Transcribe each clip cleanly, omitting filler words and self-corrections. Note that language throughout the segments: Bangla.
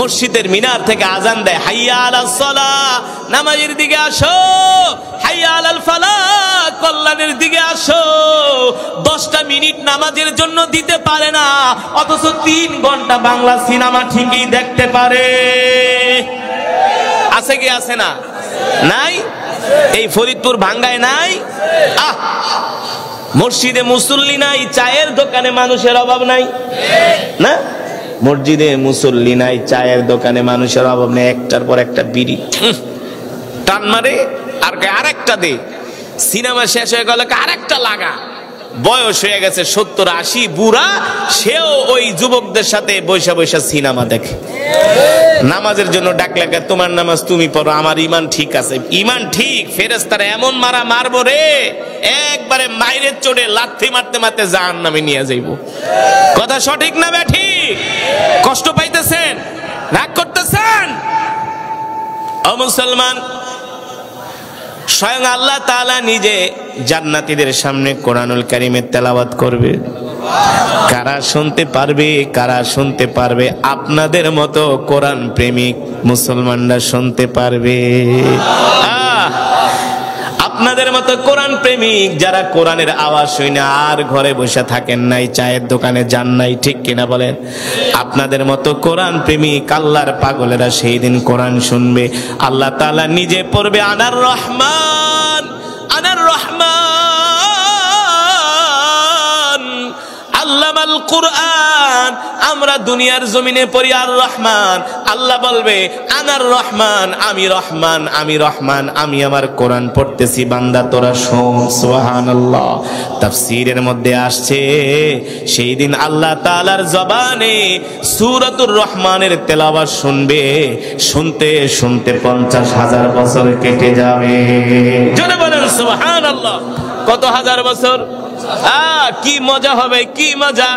মসজিদের মিনার থেকে আজান দেয়, হাইয়া আলাস সালাহ, নামাজের দিকে আসো, হাইয়া আলাল ফালাহ, কল্যাণের দিকে আসো। 10টা মিনিট নামাজের জন্য দিতে পারে না, অথচ 3 ঘন্টা বাংলা সিনেমা ঠিকই দেখতে পারে। আছে কি আছে না? নাই? এই ফরিদপুর ভাঙ্গায় নাই? মসজিদে মুসল্লি নাই, চায়ের দোকানে মানুষের অভাব নাই না? মসজিদে মুসল্লি নাই, চায়ের দোকানে মানুষের অভাব নেই। একটার পর একটা বিড়ি টান মারে, আর আরেকটা দে। সিনেমা শেষ হয়ে গেল, আরেকটা লাগা। বয়স হয়ে গেছে 70-80, বুড়া, সেও ওই যুবকদের সাথে বৈশা বৈশা সিনেমা দেখে। নামাজের জন্য ডাকলে, তোমার নামাজ তুমি পড়ো, আমার ইমান ঠিক আছে। ইমান ঠিক, ফেরেশতারা এমন মারা মারবো রে, একবারে মাইরের চোটে লাথি মারতে মারতে জাহান্নামে নিয়ে যাইব। কথা সঠিক না ব্যাঠিক? কষ্ট পাইতেছেন, রাগ করতেছেন? ও মুসলমান, স্বয়ং আল্লাহ তাআলা নিজে জান্নাতীদের সামনে কোরআনুল কারীমের তেলাওয়াত করবে। কারা শুনতে পারবে? কারা শুনতে পারবে? আপনাদের মতো কোরআন প্রেমিক মুসলমানরা শুনতে পারবে। আপনাদের মতো কোরআন প্রেমিক যারা কোরআনের আওয়াজ শুনে আর ঘরে বসে থাকেন নাই, চায়ের দোকানে যান নাই, ঠিক কিনা বলেন? আপনাদের মতো কোরআন প্রেমিক আল্লাহর পাগলেরা সেই দিন কোরআন শুনবে। আল্লাহ তাআলা নিজে পড়বে, আনার রহমান, আনার রহমান আল্লামাল কুরআন। আমরা দুনিয়ার জমিনে পড়ি আর রহমান, আল্লাহ বলবে আনার রহমান, আমি রহমান, আমি রহমান, আমি আমার কোরআন পড়তেছি, বান্দা তোরা শোন। সুবহানাল্লাহ। তাফসীরের মধ্যে আসছে সেই দিন আল্লাহ তাআলার জবানে সূরাতুর রহমানের তেলাওয়াত শুনবে, শুনতে শুনতে 50,000 বছর কেটে যাবে। জোরে বলেন সুবহানাল্লাহ। কত হাজার বছর? কি মজা হবে, কি মজা!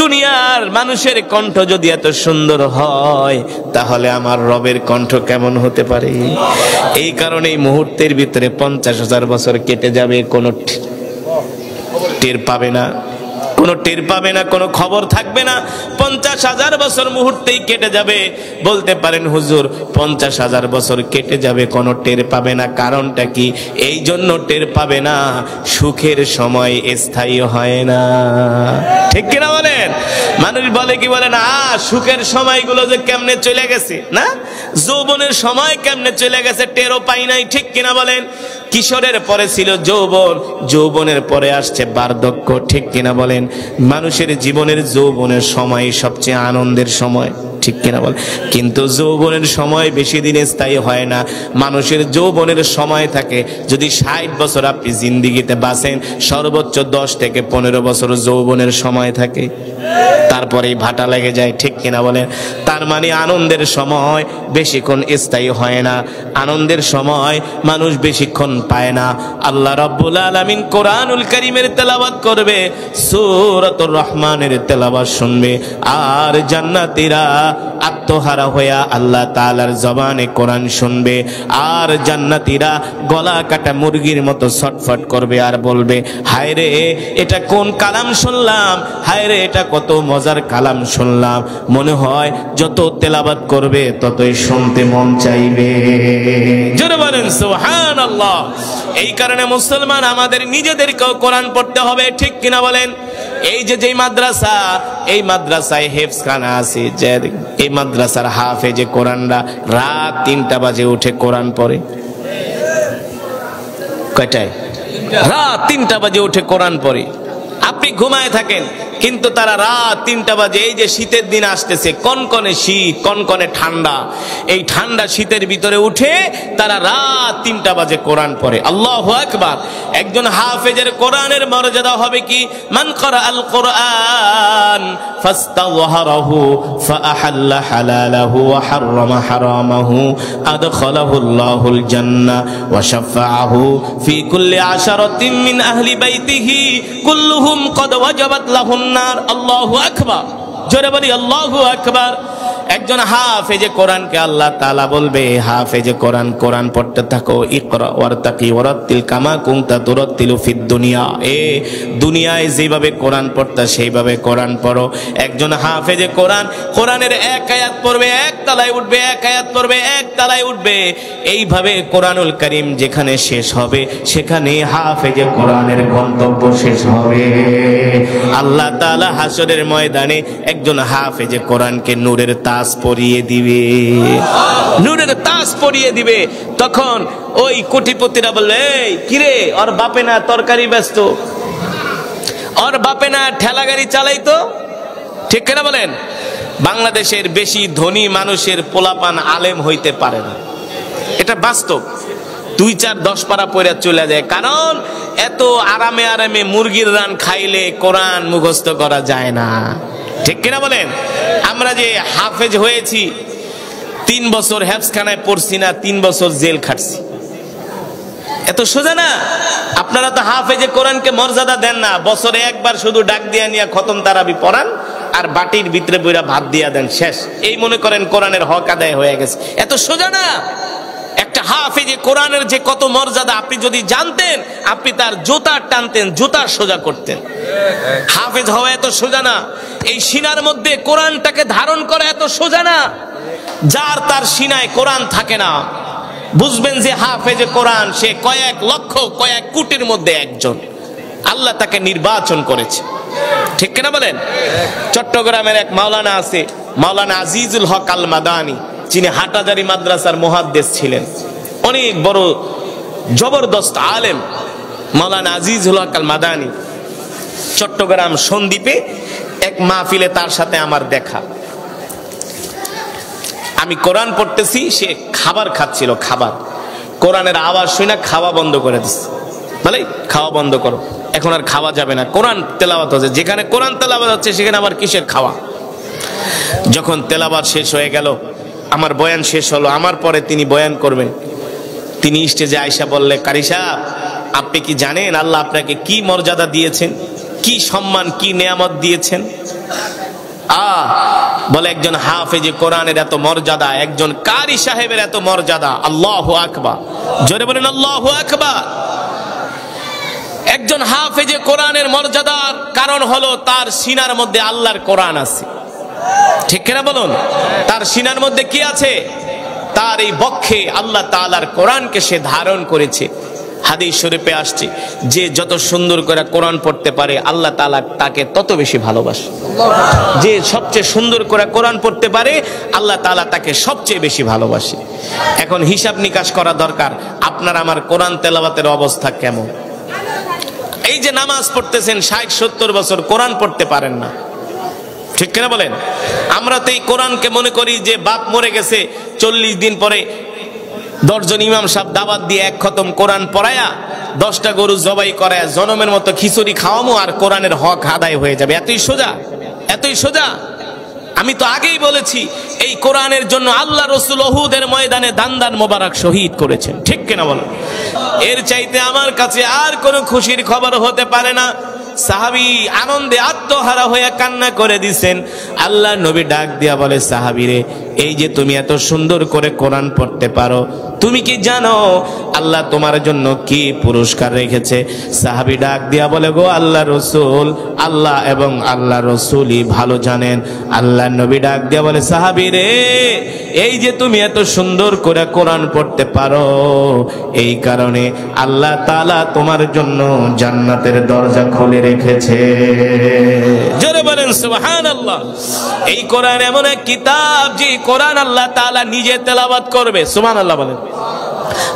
দুনিয়ার মানুষের কণ্ঠ যদি এত সুন্দর হয়, তাহলে আমার রবের কণ্ঠ কেমন হতে পারে? এই কারণে এই মুহূর্তের ভিতরে 50,000 বছর কেটে যাবে, কোনো টের পাবে না, কোনো টের পাবে না, কোনো খবর থাকবে না। 50,000 বছর মুহূর্তেই কেটে যাবে। বলতে পারেন হুজুর 50,000 বছর কেটে যাবে, কোনো টের পাবে না, কারণটা কি? এই জন্য টের পাবে না, সুখের সময় স্থায়ী হয় না, ঠিক কিনা বলেন? মানুষ বলে কি বলে না, সুখের সময়গুলো যে কেমনে চলে গেছে, না যৌবনের সময় কেমনে চলে গেছে টেরও পাই নাই, ঠিক কিনা বলেন? কিশোরের পরে ছিল যৌবন, যৌবনের পরে আসছে বার্ধক্য, ঠিক কিনা বলেন? মানুষের জীবনের যৌবনের সময় সবচেয়ে আনন্দের সময়, ঠিক কিনা বলেন? কিন্তু যৌবনের সময় বেশি দিন স্থায়ী হয় না। মানুষের যৌবনের সময় থাকে, যদি 60 বছর আপনি জিন্দিগিতে বাঁচেন, সর্বোচ্চ 10 থেকে 15 বছর যৌবনের সময় থাকে, তারপরেই ভাটা লেগে যায়, ঠিক কিনা বলেন? তার মানে আনন্দের সময় বেশিক্ষণ স্থায়ী হয় না, আনন্দের সময় মানুষ বেশিক্ষণ পায় না। আল্লাহ রাব্বুল আলামিন কোরআনুল কারীমের তেলাওয়াত করবে, সূরাতুর রহমানের তেলাওয়াত শুনবে, আর জান্নাতীরা আত্মহারা হইয়া আল্লাহ তাআলার জবানে কোরআন শুনবে, আর জান্নাতীরা গলা কাটা মুরগির মতো ছটফট করবে আর বলবে, হায় রে এটা কোন কালাম শুনলাম, হায় রে এটা কত মজার কালাম শুনলাম। মনে হয় যত তেলাওয়াত করবে ততই শুনতে মন চাইবে। জোরে বলেন সুবহানাল্লাহ। এই কারণে মুসলমান আমাদের নিজেদেরকেও কোরআন পড়তে হবে, ঠিক কিনা বলেন? এই যে মাদ্রাসা, এই মাদ্রাসায় হেফজখানা আছে, যে এই মাদ্রাসার হাফেজে কোরআনরা রাত 3টা বাজে উঠে কোরআন পড়ে। কয়টায়? রাত 3টা বাজে উঠে কোরআন পড়ে। আপনি ঘুমায় থাকেন, কিন্তু তারা রাত 3টা বাজে, এই যে শীতের দিন আসতেছে, কনকনে শীত, কনকনে ঠান্ডা, এই ঠান্ডা শীতের ভিতরে উঠে তারা রাত 3টা বাজে কোরআন পড়ে। আল্লাহু আকবার। একজন হাফেজের কোরআনের মর্যাদা হবে কি? মান ক্বারা আল কোরআন ফাস্তাযহারাহু ফাআহাল্লা হালালাহু ওয়া হাররামা হারামাহু আদখালাহু আল্লাহুল জান্নাহ ওয়া শাফাআহু ফি কুল্লি আশারাতিন মিন আহলি বাইতিহি কুল্লুহুম কদ ওয়াজাবাত লাহুন নার। আল্লাহু আকবার। জোরে বলি আল্লাহু আকবার। একজন হাফেজে কোরআনকে আল্লাহ তাআলা বলবে, হাফেজে কোরআন, কোরআন পড়তে থাকো, ইকরা ওয়ারতাকি ওয়ারাত্তিল কামা কুনতা তুরাত্তিলু ফিদ দুনিয়া। দুনিয়ায় যেভাবে কোরআন পড়তা সেইভাবে কোরআন পড়ো। একজন হাফেজে কোরআন কোরআনের এক আয়াত পড়বে এক তলায় উঠবে, এক আয়াত পড়বে এক তলায় উঠবে। এইভাবে কোরআনুল কারীম যেখানে শেষ হবে সেখানে হাফেজে কোরআনের গন্তব্য শেষ হবে। আল্লাহ তাআলা হাসরের ময়দানে একজন হাফেজে কোরআনকে নূরের তাজ পরিয়ে দিবে, নূরের তাজ পরিয়ে দিবে। তখন ওই কোটিপতিরা বলবে, এই কিরে, ওর বাপে না তরকারি ব্যস্ত, ওর বাপে না ঠেলা গাড়ি চালাইতো, ঠিক কিনা বলেন? বাংলাদেশের বেশি ধনী মানুষের পোলাপান আলেম হইতে পারে না, এটা বাস্তব। 2-4-10 পারা পড়ে চলে যায়, কারণ এত আরামে আরামে মুরগির রান খাইলে কোরআন মুখস্থ করা যায় না, ঠিক কিনা বলেন? আমরা যে হাফেজ হয়েছি 3 বছর হেফজখানায় পড়ছি না, 3 বছর জেল খাটছি, এত সোজা না। আপনারা তো হাফেজে কোরআনকে মর্যাদা দেন না, বছরে একবার শুধু ডাক দিয়া নিয়ে খতম তারাবি পড়ান আর বাটির ভিতরে বইরা ভাত দিয়া দেন, শেষ। এই মনে করেন কোরআনের হক আদায় হয়ে গেছে, এত সোজা না। একটা হাফেজে কোরআনের যে কত মর্যাদা আপনি যদি জানতেন, আপনি তার জুতা টানতেন, জুতা সোজা করতেন। হাফেজ হওয়া এত সোজা না, এই সিনার মধ্যে কোরআনটাকে ধারণ করা এত সোজা না। যার তার সিনায় কোরআন থাকে না, বুঝবেন যে হাফেজে কোরআন সে কয়েক লক্ষ কয়েক কোটির মধ্যে একজন, আল্লাহ তাকে নির্বাচন করেছে, ঠিক কিনা বলেন? চট্টগ্রামের এক মাওলানা আছে, মাওলানা আজিজুল হক আল মাদানী, যিনি হাটাজারি মাদ্রাসার মুহাদ্দিস ছিলেন, অনেক বড় জবরদস্ত আলেম। মাওলানা আজিজুল হক আল মাদানী চট্টগ্রাম সন্দ্বীপে এক মাহফিলে তার সাথে আমার দেখা। আমি কোরআন পড়তেছি, সে খাবার খাচ্ছিল, খাবার। কোরআনের আওয়াজ শুনে খাওয়া বন্ধ করে দিচ্ছে, বলে খাওয়া বন্ধ করো, এখন আর খাওয়া যাবে না, কোরআন তেলাওয়াত হচ্ছে। যেখানে কোরআন তেলাওয়াত হচ্ছে সেখানে আবার কিসের খাওয়া? যখন তেলাওয়াত শেষ হয়ে গেল, আমার বয়ান শেষ হলো, আমার পরে তিনি বয়ান করবেন। তিনি স্টেজে আয়েশা বললে, কারি সাহেব, আপনি কি জানেন আল্লাহ আপনাকে কি মর্যাদা দিয়েছেন, কি সম্মান, কি নেয়ামত দিয়েছেন? বলে একজন হাফেজে কোরআনের এত মর্যাদা, একজন কারি সাহেবের এত মর্যাদা। আল্লাহু আকবার, জোরে বলেন আল্লাহু আকবার। একজন হাফেজে কোরআনের মর্যাদার কারণ হলো তার সিনার মধ্যে আল্লাহর কোরআন আছে, ঠিক কিনা বলুন? তার সিনার মধ্যে কি আছে? তার এই বক্ষে আল্লাহ তাআলার কোরআনকে সে ধারণ করেছে। হাদিস শরীফে আসছে, যে যত সুন্দর করে কোরআন পড়তে পারে আল্লাহ তাআলা তাকে তত বেশি ভালোবাসে। যে সবচেয়ে সুন্দর করে কোরআন পড়তে পারে আল্লাহ তাআলা তাকে সবচেয়ে বেশি ভালোবাসে। এখন হিসাব নিকাশ করা দরকার, আপনার আমার কোরআন তেলাওয়াতের অবস্থা কেমন? এই যে নামাজ পড়তেছেন 60-70 বছর, কোরআন পড়তে পারেন না, ঠিক কিনা বলেন? আমরা তো এই কোরআনকে মনে করি যে বাপ মরে গেছে, 40 দিন পরে 10 জন ইমাম সাহেব দাওয়াত দিয়ে এক খতম কোরআন পড়ায়া 10টা গরু জবাই করায়া জনমের মতো খিচুড়ি খাওয়ামো আর কোরআনের হক আদায় হয়ে যাবে। এতই সোজা, এতই সোজা। আমি তো আগেই বলেছি, এই কোরআনের জন্য আল্লাহ রসুল উহুদের ময়দানে দান মোবারক শহীদ করেছেন, ঠিক কিনা বলেন? এর চাইতে আমার কাছে আর কোনো খুশির খবর হতে পারে না। সাহাবী আনন্দে আত্মহারা হয়ে কান্না করে দিছেন। আল্লাহ নবী ডাক দিয়া বলে, সাহাবীরে, এই যে তুমি এত সুন্দর করে কোরআন পড়তে পারো, তুমি কি জানো আল্লাহ তোমার জন্য কি পুরস্কার রেখেছে? সাহাবী ডাক দিয়া বলে, গো আল্লাহ রসুল, আল্লাহ এবং আল্লাহ রসুলই ভালো জানেন। আল্লাহ নবী ডাক দিয়া বলে, সাহাবীরে, এই যে তুমি এত সুন্দর করে কোরআন পড়তে পারো, এই কারণে আল্লাহ তাআলা তোমার জন্য জান্নাতের দরজা খুলে রেখেছে। জোরে বলেন সুবহানাল্লাহ। এই কোরআন এমন এক কিতাব, যে কোরআন আল্লাহ তাআলা নিজে তেলাওয়াত করবে। সুবহানাল্লাহ বলেন।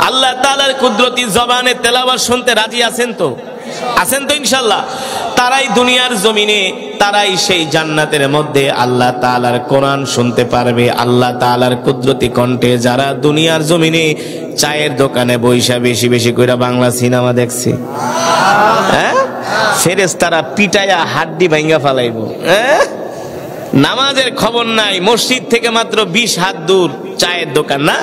আল্লাহ তাআলার কুদরতি জবানে তেলাওয়াত শুনতে রাজি আছেন তো? আছেন তো ইনশাআল্লাহ? তারাই দুনিয়ার জমিনে, তারাই সেই জান্নাতের মধ্যে আল্লাহ তাআলার কোরআন শুনতে পারবে। আল্লাহ তাআলার কুদরতি কণ্ঠে যারা দুনিয়ার জমিনে চায়ের দোকানে বইসা বেশি বেশি করে বাংলা সিনেমা দেখছে, হ্যাঁ, ফেরেশতারা পিটায়া হাড্ডি ভাঙ্গা ফালাইবো। নামাজের খবর নাই, মসজিদ থেকে মাত্র 20 হাত দূর চায়ের দোকান, না